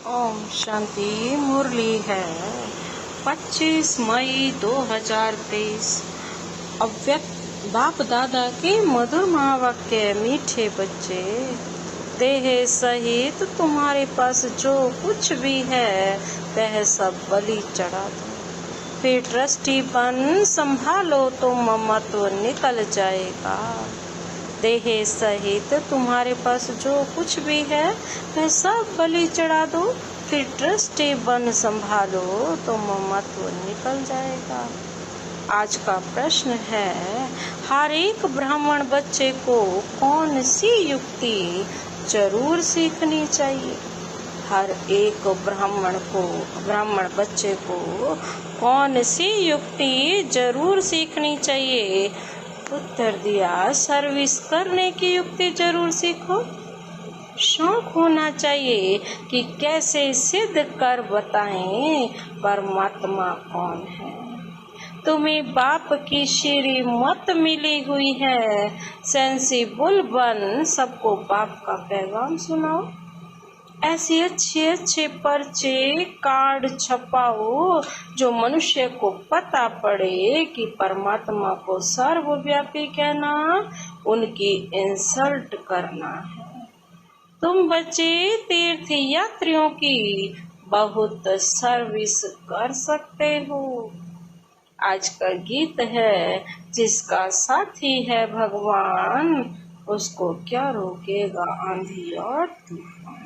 ओम शांति। मुरली है 25 मई 2023। अव्यक्त बाप दादा के मधुर महावाक्य। मीठे बच्चे, देह सहित तुम्हारे पास जो कुछ भी है वह सब बलि चढ़ा दो, फिर ट्रस्टी बन संभालो तो ममत्व निकल जाएगा। देह सहित तुम्हारे पास जो कुछ भी है वह सब बलि चढ़ा दो, फिर ट्रस्टी बन संभालो तो ममत्व निकल जाएगा। आज का प्रश्न है, हर एक ब्राह्मण बच्चे को कौन सी युक्ति जरूर सीखनी चाहिए? हर एक ब्राह्मण बच्चे को कौन सी युक्ति जरूर सीखनी चाहिए? उत्तर दिया, सर्विस करने की युक्ति जरूर सीखो। शौक होना चाहिए कि कैसे सिद्ध कर बताएं परमात्मा कौन है। तुम्हें बाप की श्रीमत मिली हुई है, सेंसिबल बन सबको बाप का पैगाम सुनाओ। ऐसे अच्छे पर्चे कार्ड छपाओ जो मनुष्य को पता पड़े कि परमात्मा को सर्वव्यापी कहना उनकी इंसल्ट करना है। तुम बच्चे तीर्थ यात्रियों की बहुत सर्विस कर सकते हो। आज का गीत है, जिसका साथी है भगवान उसको क्या रोकेगा आंधी और तूफान।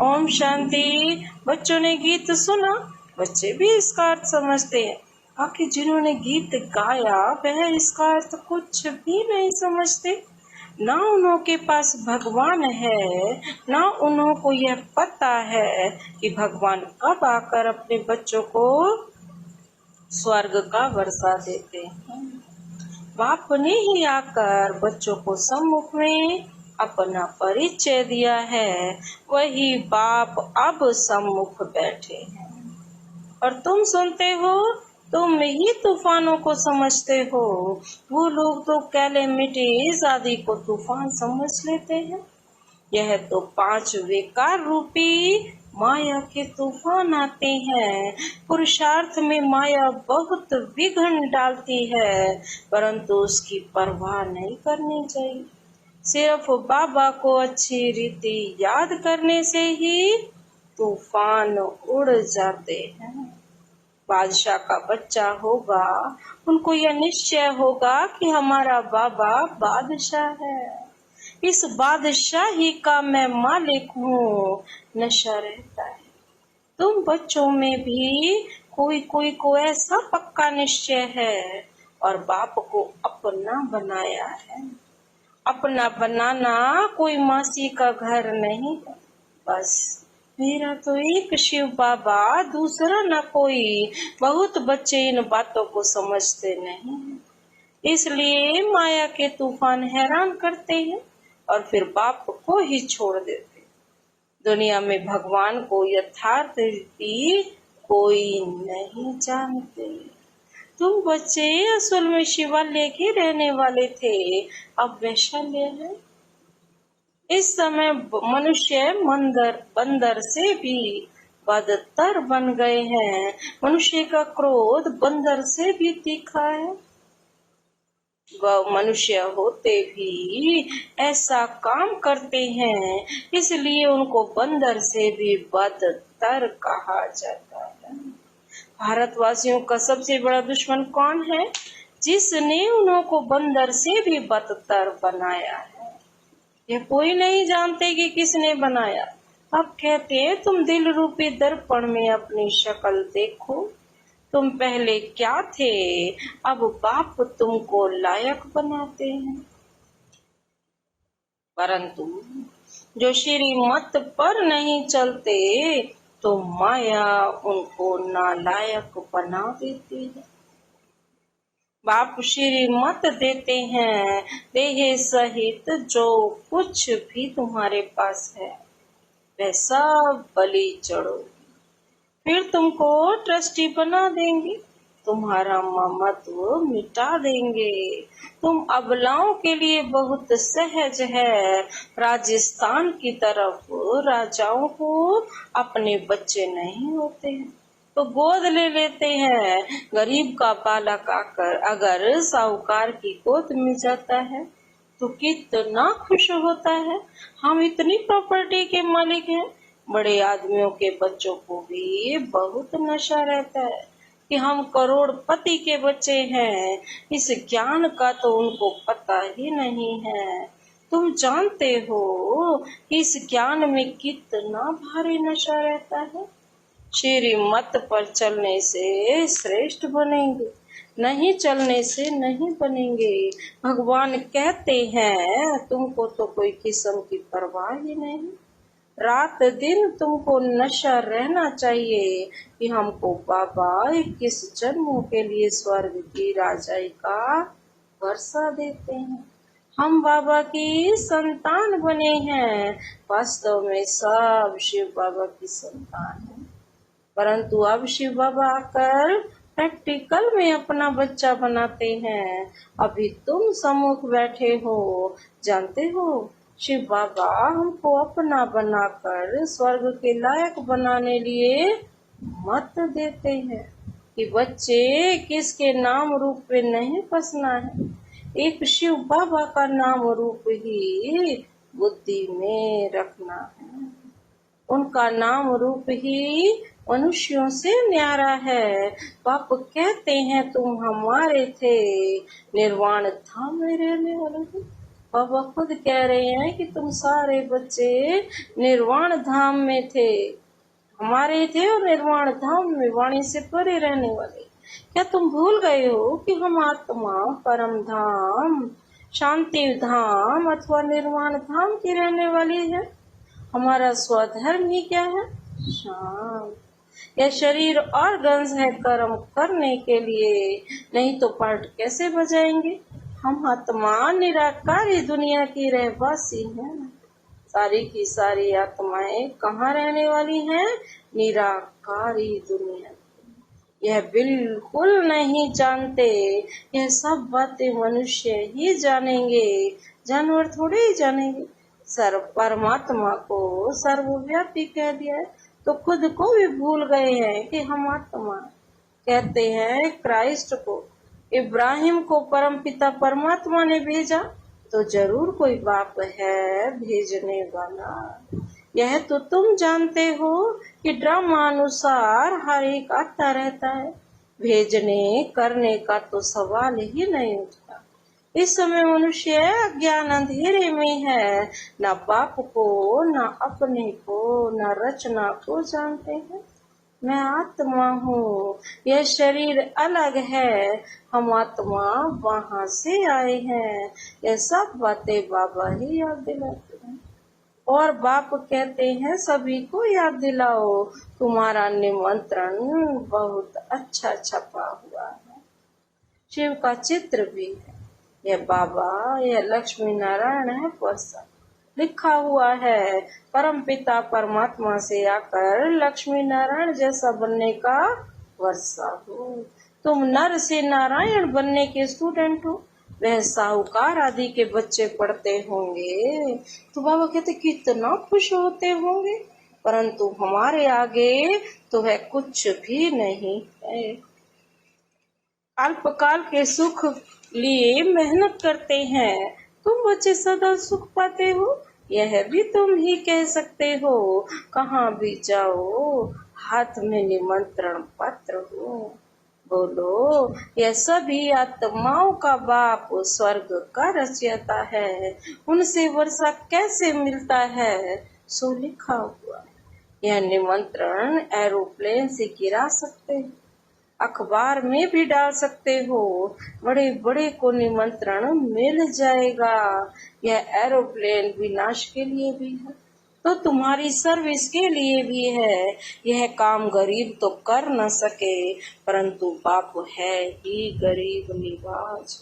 ओम शांति। बच्चों ने गीत सुना, बच्चे भी इसका अर्थ समझते हैं। बाकी जिन्होंने गीत गाया वह इसका अर्थ कुछ भी नहीं समझते। ना उन्होंने पास भगवान है, ना उन्हों को यह पता है कि भगवान कब आकर अपने बच्चों को स्वर्ग का वर्षा देते हैं। बाप ने ही आकर बच्चों को सम्मुख में अपना परिचय दिया है। वही बाप अब सम्मुख बैठे हैं और तुम सुनते हो। तुम ही तूफानों को समझते हो। वो लोग तो कैलेमिटीज आदि को तूफान समझ लेते हैं। यह तो 5 विकार रूपी माया के तूफान आते हैं। पुरुषार्थ में माया बहुत विघ्न डालती है, परंतु उसकी परवाह नहीं करनी चाहिए। सिर्फ बाबा को अच्छी रीति याद करने से ही तूफान उड़ जाते हैं। बादशाह का बच्चा होगा, उनको यह निश्चय होगा कि हमारा बाबा बादशाह है। इस बादशाही का मैं मालिक हूँ। नशा रहता है। तुम बच्चों में भी कोई को ऐसा पक्का निश्चय है और बाप को अपना बनाया है। अपना बनाना कोई मासी का घर नहीं है। बस मेरा तो एक शिव बाबा, दूसरा न कोई। बहुत बच्चे इन बातों को समझते नहीं, इसलिए माया के तूफान हैरान करते हैं और फिर बाप को ही छोड़ देते। दुनिया में भगवान को यथार्थ रीति कोई नहीं जानते। तुम बच्चे असल में शिवालय के रहने वाले थे, अब वैशाल्य है। इस समय मनुष्य बंदर से भी बदतर बन गए हैं। मनुष्य का क्रोध बंदर से भी तीखा है। वह मनुष्य होते भी ऐसा काम करते हैं, इसलिए उनको बंदर से भी बदतर कहा जाता है। भारतवासियों का सबसे बड़ा दुश्मन कौन है? जिसने उनको बंदर से भी बदतर बनाया है। ये कोई नहीं जानते कि किसने बनाया। अब कहते हैं, तुम दिल रूपी दर्पण में अपनी शक्ल देखो। तुम पहले क्या थे, अब बाप तुमको लायक बनाते हैं। परंतु जो श्रीमत पर नहीं चलते तो माया उनको नालायक बना देती है। बाप श्रीमत देते हैं, देह सहित जो कुछ भी तुम्हारे पास है वह सब बलि चढ़ो, फिर तुमको ट्रस्टी बना देंगे। तुम्हारा ममत्व मिटा देंगे। तुम अबलाओं के लिए बहुत सहज है। राजस्थान की तरफ राजाओं को अपने बच्चे नहीं होते हैं तो गोद ले लेते हैं। गरीब का बालक आकर अगर साहूकार की गोद में जाता है तो कितना खुश होता है। हम इतनी प्रॉपर्टी के मालिक हैं। बड़े आदमियों के बच्चों को भी बहुत नशा रहता है कि हम करोड़पति के बच्चे हैं। इस ज्ञान का तो उनको पता ही नहीं है। तुम जानते हो कि इस ज्ञान में कितना भारी नशा रहता है। श्रीमत पर चलने से श्रेष्ठ बनेंगे, नहीं चलने से नहीं बनेंगे। भगवान कहते हैं तुमको तो कोई किस्म की परवाह ही नहीं। रात दिन तुमको नशा रहना चाहिए कि हमको बाबा 21 जन्मों के लिए स्वर्ग की राजाई का वर्षा देते हैं। हम बाबा की संतान बने हैं। वास्तव में सब शिव बाबा की संतान है, परंतु अब शिव बाबा आकर प्रैक्टिकल में अपना बच्चा बनाते हैं। अभी तुम सम्मुख बैठे हो, जानते हो शिव बाबा हमको अपना बनाकर स्वर्ग के लायक बनाने लिए मत देते हैं कि बच्चे किसके नाम रूप पे नहीं फंसना है। एक शिव बाबा का नाम रूप ही बुद्धि में रखना है। उनका नाम रूप ही मनुष्यों से न्यारा है। बाप कहते हैं तुम हमारे थे, निर्वाण धाम में रहने वाले थे। बाबा खुद कह रहे हैं कि तुम सारे बच्चे निर्वाण धाम में थे, हमारे थे और निर्वाण धाम में वाणी से परे रहने वाले। क्या तुम भूल गए हो कि हम आत्मा परम धाम, शांति धाम अथवा निर्वाण धाम की रहने वाली है। हमारा स्वधर्म ही क्या है? शांत। यह शरीर और गंज है कर्म करने के लिए, नहीं तो पाठ कैसे बजाएंगे। हम आत्मा निराकारी दुनिया की रहवासी हैं। सारी की सारी आत्माएं कहाँ रहने वाली हैं? निराकारी दुनिया। यह बिल्कुल नहीं जानते। यह सब बातें मनुष्य ही जानेंगे, जानवर थोड़े ही जानेंगे। सर्व परमात्मा को सर्वव्यापी कह दिया है तो खुद को भी भूल गए हैं कि हम आत्मा। कहते हैं क्राइस्ट को, इब्राहिम को परमपिता परमात्मा ने भेजा तो जरूर कोई बाप है भेजने वाला। यह तो तुम जानते हो कि ड्रामा अनुसार हर एक आता रहता है। भेजने करने का तो सवाल ही नहीं उठता। इस समय मनुष्य अज्ञान अंधेरे में है, न बाप को, न अपने को, न रचना को जानते हैं। मैं आत्मा हूँ, यह शरीर अलग है, हम आत्मा वहाँ से आए हैं। यह सब बातें बाबा ही याद दिलाते हैं। और बाप कहते हैं सभी को याद दिलाओ, तुम्हारा निमंत्रण बहुत अच्छा छपा हुआ है। शिव का चित्र भी है। यह बाबा, यह लक्ष्मी नारायण है प्रसाद। लिखा हुआ है परम पिता परमात्मा से आकर लक्ष्मी नारायण जैसा बनने का वर्षा हो। तुम नर से नारायण बनने के स्टूडेंट हो। वह साहूकार आदि के बच्चे पढ़ते होंगे तो बाबा कहते कितना खुश होते होंगे, परंतु हमारे आगे तो वह कुछ भी नहीं है। अल्पकाल के सुख लिए मेहनत करते हैं। तुम बच्चे सदा सुख पाते हो, यह भी तुम ही कह सकते हो। कहाँ भी जाओ हाथ में निमंत्रण पत्र हो। बोलो, यह सभी आत्माओं का बाप स्वर्ग का रचयिता है। उनसे वर्षा कैसे मिलता है? सो लिखा हुआ है। यह निमंत्रण एरोप्लेन से गिरा सकते हो, अखबार में भी डाल सकते हो, बड़े बड़े को निमंत्रण मिल जाएगा। यह एरोप्लेन विनाश के लिए भी है तो तुम्हारी सर्विस के लिए भी है। यह काम गरीब तो कर न सके, परंतु बाप है ही गरीब निवाज।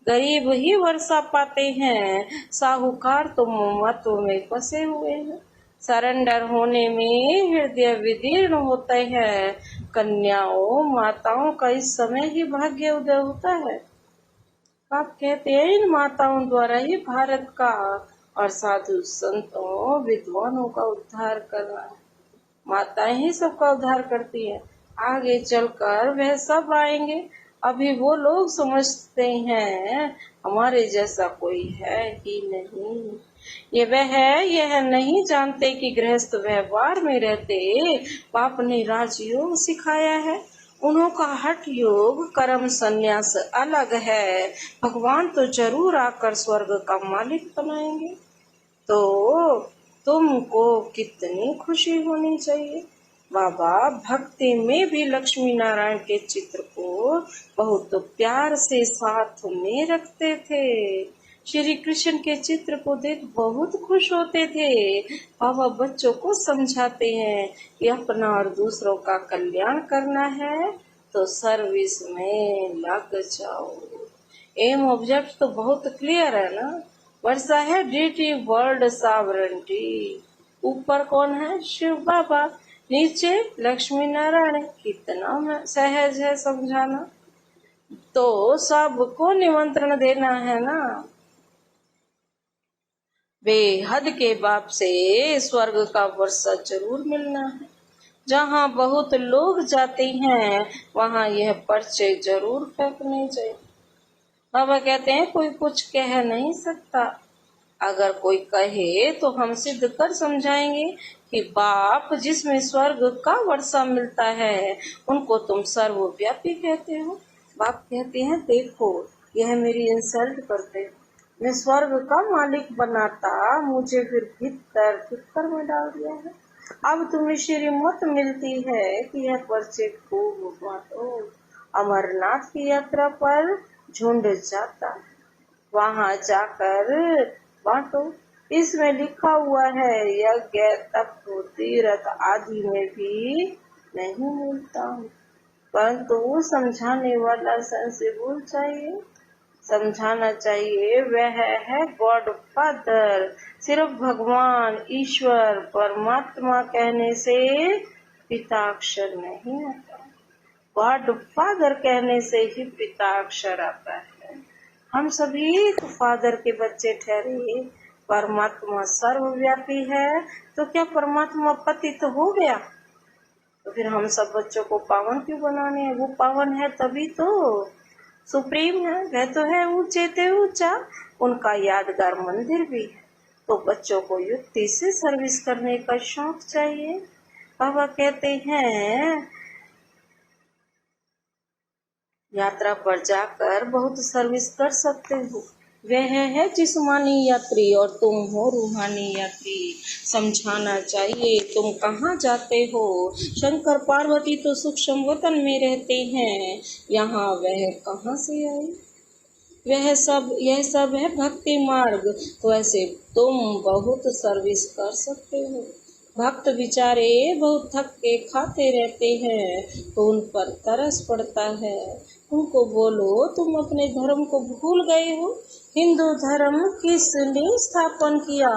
गरीब ही वर्षा पाते हैं, साहूकार तो ममत्व में फंसे हुए हैं। सरेंडर होने में हृदय विदीर्ण होते हैं। कन्याओं माताओं का इस समय ही भाग्य उदय होता है। आप कहते हैं इन माताओं द्वारा ही भारत का और साधु संतों विद्वानों का उद्धार करना है। माताएं ही सबका उद्धार करती है। आगे चलकर वह सब आएंगे। अभी वो लोग समझते हैं हमारे जैसा कोई है ही नहीं। यह नहीं जानते कि गृहस्थ व्यवहार में रहते बाप ने राजयोग सिखाया है। उन्हों का हठ योग कर्म संन्यास अलग है। भगवान तो जरूर आकर स्वर्ग का मालिक बनाएंगे। तो तुमको कितनी खुशी होनी चाहिए। बाबा भक्ति में भी लक्ष्मी नारायण के चित्र को बहुत प्यार से साथ में रखते थे। श्री कृष्ण के चित्र को देख बहुत खुश होते थे। बाबा बच्चों को समझाते हैं कि अपना और दूसरों का कल्याण करना है तो सर्विस में लग जाओ। एम ऑब्जेक्ट तो बहुत क्लियर है ना। वर्षा है ड्यूटी वर्ल्ड सॉवरेंटी। ऊपर कौन है? शिव बाबा। नीचे लक्ष्मी नारायण। कितना सहज है समझाना। तो सबको निमंत्रण देना है ना। बेहद के बाप से स्वर्ग का वर्षा जरूर मिलना है। जहाँ बहुत लोग जाते हैं वहाँ यह पर्चे जरूर फेंकने चाहिए। बाबा कहते हैं कोई कुछ कह नहीं सकता। अगर कोई कहे तो हम सिद्ध कर समझाएंगे कि बाप जिसमें स्वर्ग का वर्षा मिलता है उनको तुम सर्वव्यापी कहते हो। बाप कहते हैं देखो यह मेरी इंसल्ट करते हैं। मैं स्वर्ग का मालिक बनाता मुझे फिर भीतर में डाल दिया है। अब तुम्हें श्रीमत मिलती है कि यह पर्चे खूब बांटो। अमरनाथ की यात्रा पर झुंड जाता वहां जाकर बांटो। इसमें लिखा हुआ है यज्ञ तप तीर्थ आदि में भी नहीं मिलता, परंतु समझाने वाला सेंसिबल चाहिए। समझाना चाहिए। वह है गॉड फादर। सिर्फ भगवान ईश्वर परमात्मा कहने से पिताक्षर नहीं आता। गॉड फादर कहने से ही पिताक्षर आता है। हम सभी तो फादर के बच्चे ठहरे। परमात्मा सर्वव्यापी है तो क्या परमात्मा पतित तो हो गया? तो फिर हम सब बच्चों को पावन क्यों बनाने हैं? वो पावन है तभी तो सुप्रीम है। वह तो है ऊंचे ते ऊंचा। उनका यादगार मंदिर भी है। तो बच्चों को युक्ति से सर्विस करने का शौक चाहिए। बाबा कहते हैं यात्रा पर जाकर बहुत सर्विस कर सकते हो। वह है जिस्मानी यात्री और तुम हो रूहानी यात्री। समझाना चाहिए तुम कहाँ जाते हो। शंकर पार्वती तो सूक्ष्म वतन में रहते हैं। यहाँ वह कहाँ से आए? यह सब है भक्ति मार्ग। तो ऐसे तुम बहुत सर्विस कर सकते हो। भक्त बेचारे बहुत थक के खाते रहते हैं तो उन पर तरस पड़ता है। उनको बोलो तुम अपने धर्म को भूल गए हो। हिंदू धर्म किसने स्थापन किया?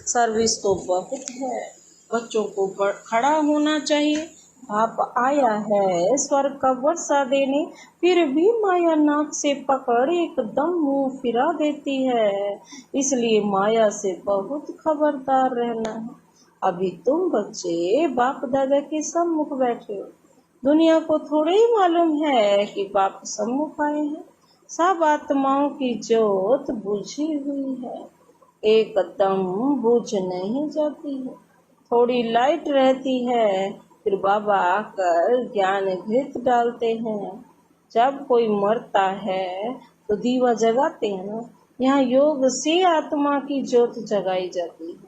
सर्विस तो बहुत है। बच्चों को खड़ा होना चाहिए। बाप आया है स्वर्ग का वर्षा देने, फिर भी माया नाक से पकड़ एकदम मुंह फिरा देती है। इसलिए माया से बहुत खबरदार रहना है। अभी तुम बच्चे बाप दादा के सम्मुख बैठे हो। दुनिया को थोड़े ही मालूम है कि बाप सम्मुख आए हैं। सब आत्माओं की ज्योत बुझी हुई है, एकदम बुझ नहीं जाती है। थोड़ी लाइट रहती है, फिर बाबा आकर ज्ञान घृत डालते हैं। जब कोई मरता है तो दीवा जगाते हैं ना। यहाँ योग से आत्मा की ज्योत जगाई जाती है।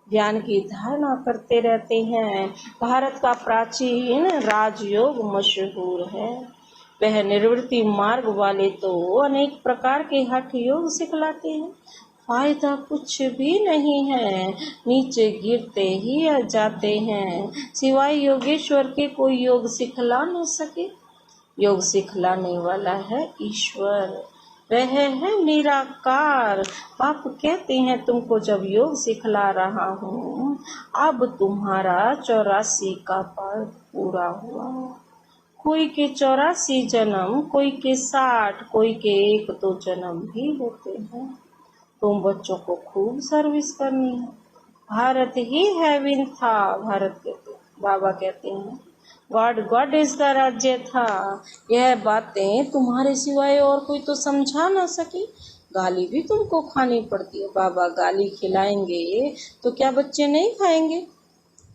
ज्ञान की धारणा करते रहते हैं। भारत का प्राचीन राजयोग मशहूर है। वह निवृत्ति मार्ग वाले तो अनेक प्रकार के हठ योग सिखलाते हैं। फायदा कुछ भी नहीं है, नीचे गिरते ही जाते हैं। सिवाय योगेश्वर के कोई योग सिखला न सके। योग सिखलाने वाला है ईश्वर। रहे हैं निराकार। बाप कहते हैं तुमको जब योग सिखला रहा हूँ, अब तुम्हारा 84 का पाठ पूरा हुआ। कोई के 84 जन्म, कोई के 60, कोई के 1-2 जन्म भी होते हैं। तुम बच्चों को खूब सर्विस करनी है। भारत ही हेवन था। भारत कहते बाबा कहते हैं गॉड इज द राज्य था। यह बातें तुम्हारे सिवाय और कोई तो समझा ना सकी। गाली भी तुमको खानी पड़ती है। बाबा गाली खिलाएंगे तो क्या बच्चे नहीं खाएंगे?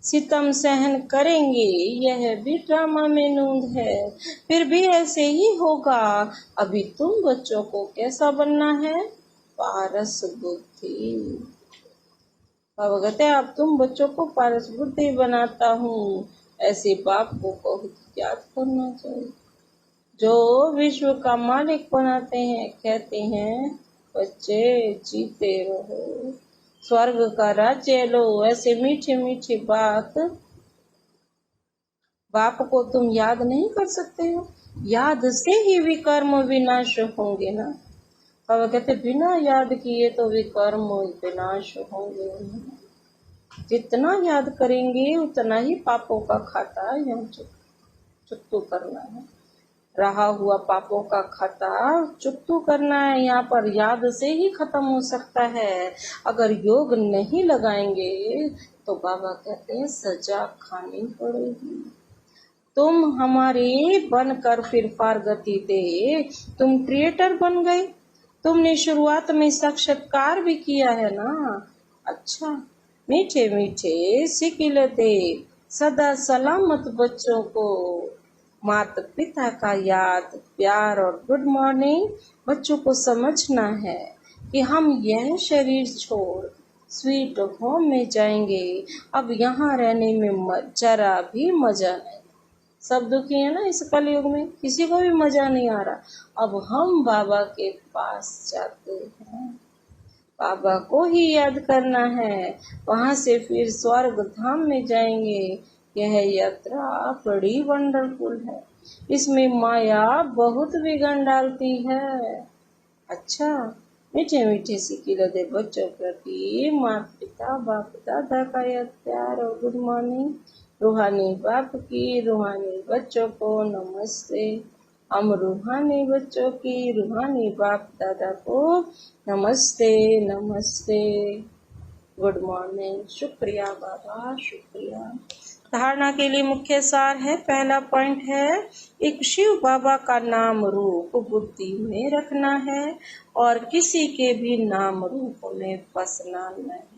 सितम सहन करेंगे, यह भी ड्रामा में नूंद है। फिर भी ऐसे ही होगा। अभी तुम बच्चों को कैसा बनना है? पारस बुद्धि। बाबा कहते हैं अब तुम बच्चों को पारस बुद्धि बनाता हूँ। ऐसे बाप को बहुत याद करना चाहिए जो विश्व का मालिक बनाते हैं। कहते हैं बच्चे जीते रहो, स्वर्ग का राज्य लो। ऐसे मीठी मीठी बात बाप को तुम याद नहीं कर सकते हो? याद से ही विकर्म विनाश होंगे ना। बाबा कहते बिना याद किए तो विकर्म विनाश होंगे। जितना याद करेंगे उतना ही पापों का खाता यहाँ चुकतू करना है। रहा हुआ पापों का खाता चुकतू करना है। यहाँ पर याद से ही खत्म हो सकता है। अगर योग नहीं लगाएंगे तो बाबा कहते हैं सजा खानी पड़ेगी। तुम हमारे बनकर फिर फारगती दे। तुम क्रिएटर बन गए। तुमने शुरुआत में साक्षात्कार भी किया है ना। अच्छा, मीठे मीठे सिकिल दे सदा सलामत बच्चों को। माता पिता का याद, प्यार और गुड मॉर्निंग। बच्चों को समझना है कि हम यह शरीर छोड़ स्वीट होम में जाएंगे। अब यहाँ रहने में जरा भी मजा नहीं। सब दुखी है ना इस कलयुग में, किसी को भी मजा नहीं आ रहा। अब हम बाबा के पास जाते हैं, बाबा को ही याद करना है। वहां से फिर स्वर्ग धाम में जाएंगे। यह यात्रा बड़ी वंडरफुल है। इसमें माया बहुत बिगड़ डालती है। अच्छा, मीठे मीठे सिकिल दे बच्चों प्रति माता पिता बाप दादा का यह प्यार और गुड मॉर्निंग। रूहानी बाप की रूहानी बच्चों को नमस्ते। हम रूहानी बच्चों की रूहानी बाप दादा को नमस्ते नमस्ते। Good morning. शुक्रिया बाबा, शुक्रिया। धारणा के लिए मुख्य सार है। पहला पॉइंट है एक शिव बाबा का नाम रूप बुद्धि में रखना है और किसी के भी नाम रूप में फंसना नहीं।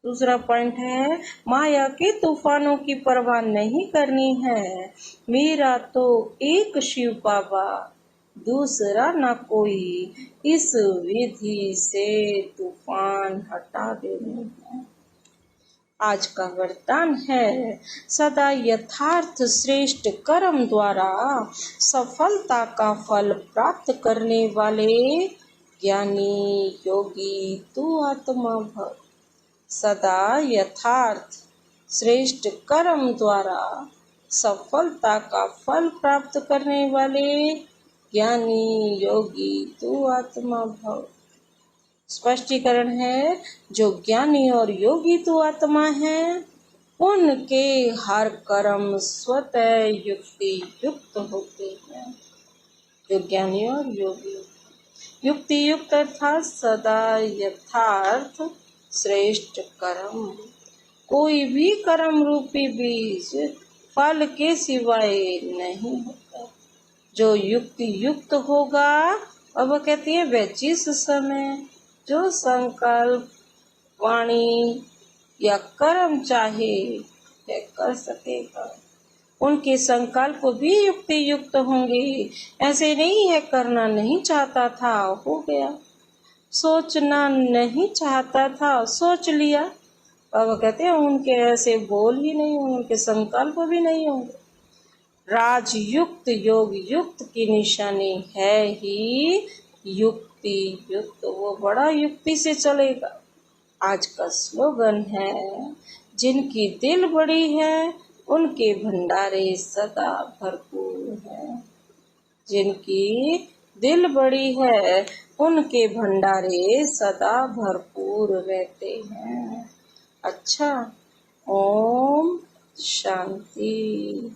दूसरा पॉइंट है माया के तूफानों की परवाह नहीं करनी है। मेरा तो एक शिव बाबा, दूसरा न कोई। इस विधि से तूफान हटा देने हैं। आज का वरदान है सदा यथार्थ श्रेष्ठ कर्म द्वारा सफलता का फल प्राप्त करने वाले ज्ञानी योगी तू आत्मा भव। सदा यथार्थ श्रेष्ठ कर्म द्वारा सफलता का फल प्राप्त करने वाले ज्ञानी योगी तू आत्मा भव। स्पष्टीकरण है जो ज्ञानी और योगी तो आत्मा है उनके हर कर्म स्वतः युक्ति युक्त होते हैं। जो ज्ञानी और योगी युक्ति युक्त अर्थात सदा यथार्थ श्रेष्ठ कर्म। कोई भी कर्म रूपी बीज फल के सिवाय नहीं होता। जो युक्ति युक्त होगा, अब कहती है वह जिस समय जो संकल्प वाणी या कर्म चाहे वह कर सकेगा। उनके संकल्प भी युक्ति युक्त होंगे। ऐसे नहीं है करना नहीं चाहता था हो गया, सोचना नहीं चाहता था सोच लिया। बाबा कहते हैं उनके ऐसे बोल ही नहीं होंगे, उनके संकल्प भी नहीं होंगे। राजयुक्त योग युक्त की निशानी है ही युक्ति युक्त। वो बड़ा युक्ति से चलेगा। आज का स्लोगन है जिनकी दिल बड़ी है उनके भंडारे सदा भरपूर है। जिनकी दिल बड़ी है उनके भंडारे सदा भरपूर रहते हैं। अच्छा, ओम शांति।